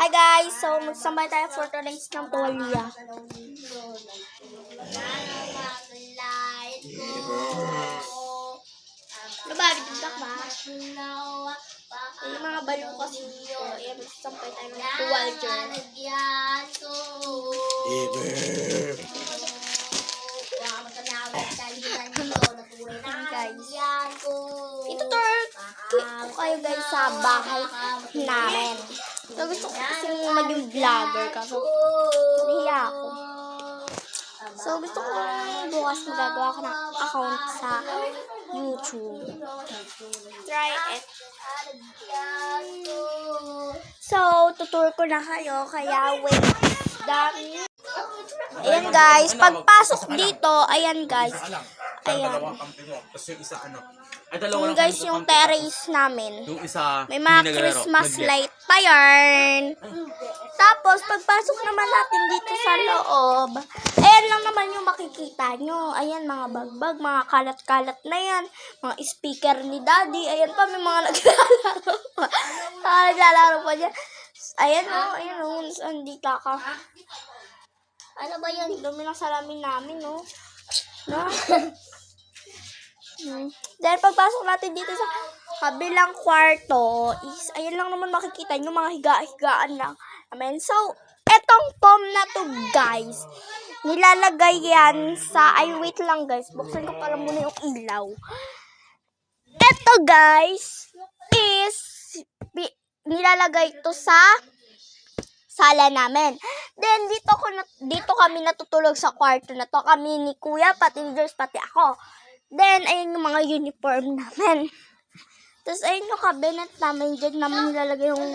Hi guys! So, magsambay tayo for today's ng tuwalya. Nabagit yung takma. Yung mga baliw kasi yun. Ayan, magsasampay tayo ng tuwalya. Guys, itutur ko kayo guys sa bahay namin. So, gusto ko kasi maging vlogger kasi nahiya ako. So, gusto ko bukas magagawa ko ng account sa YouTube. Try it. So, tutur ko na kayo. Kaya, wait. Dami. Ayan guys, pagpasok dito, ayan guys. Ayan. Ayan guys, yung terrace namin. May mga Christmas light pa yarn. Tapos, pagpasok naman natin dito sa loob, ayan lang naman yung makikita nyo. Ayan, mga bagbag, mga kalat-kalat na yan. Mga speaker ni Daddy. Ayan pa, may mga naglalaro pa. Naglalaro pa dyan. Ayan o, ayan o, hindi kaka. Ano ba yan? Dumi ng salamin namin, no? No? Dahil pagpasok natin dito sa kabilang kwarto, is, ayan lang naman makikita nyo, mga higa-higaan lang. Amen. So, etong foam na to, guys, nilalagay yan sa, ay, wait lang, guys. Buksan ko pala muna yung ilaw. Eto, guys, is, nilalagay to sa sala namin. Then, dito kami natutulog sa kwarto na to. Kami ni Kuya, pati ni George, pati ako. Then, ayun yung mga uniform namin. Tapos, ayun yung cabinet namin. Diyan namin nilalagay yung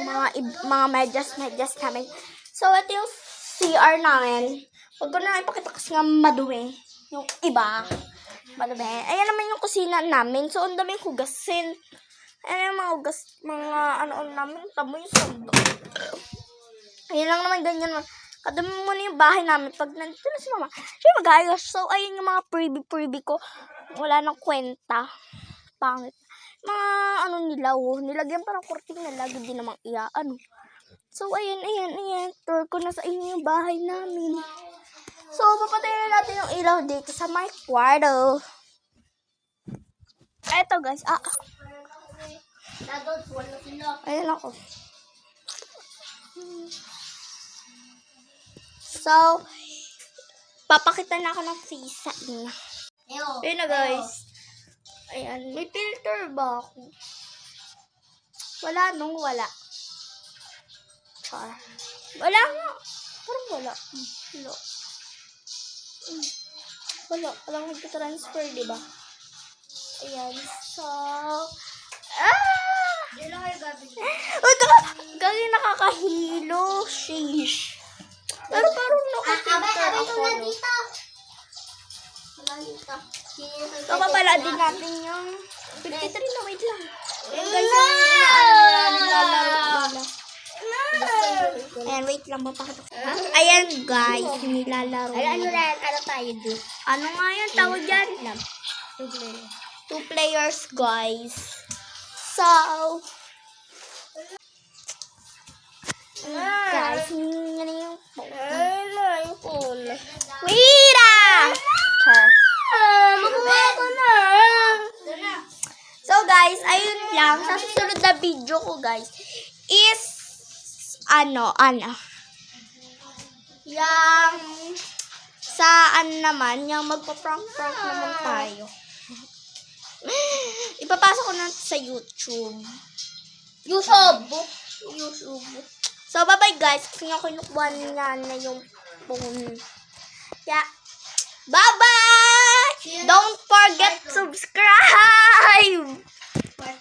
mga medyas namin. So, ito yung CR namin. Huwag ko na ipakita kasi nga madumi. Yung iba, madumi. Ayan naman yung kusina namin. So, ang daming hugasin. Ayan yung mga hugas, mga ano namin. Tamo yung sondo. Ayan lang naman, ganyan. Kadami mo na yung bahay namin. Pag nandito na si Mama, siya mag-ayos. So, ayun yung mga freebie ko. Wala nang kwenta. Pangit. Mga nilaw. Nilagyan pa ng kortina. Lagi din namang iyaan. So, ayan. Tour ko na sa inyo yung bahay namin. So, papatayin na natin yung ilaw dito sa my kwarto. Eto, guys. Ayan ako. So, papakita na ako ng face sa inyo. Ayan na guys. Ayan, may filter ba ako? Wala nung wala. Char. Wala nga. Parang wala. Wala. Walang nagka-transfer, diba? Ayan. So, Gagi nakakahilo. Sheesh. Pero parang nakapilter ako. Kapapala din natin yung 53 na, wait lang. Ayan guys, yung nilalaro nila. Ayan, wait lang, mapakita ko. Ayan guys, nilalaro nila. Ano tayo dito? Ano nga yan? Tawag dyan? 2 players guys. So, guys, yun yung phone. Wait So, guys, ayun lang. Sa susunod na video ko, guys, is, yung, sa, naman, yung magpa-prank naman tayo. Ipapasok ko na sa YouTube. So, bye-bye guys. Kasi nga kinukuha niya na yung phone. Yeah. Bye-bye! Don't forget to subscribe!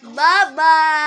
Bye-bye!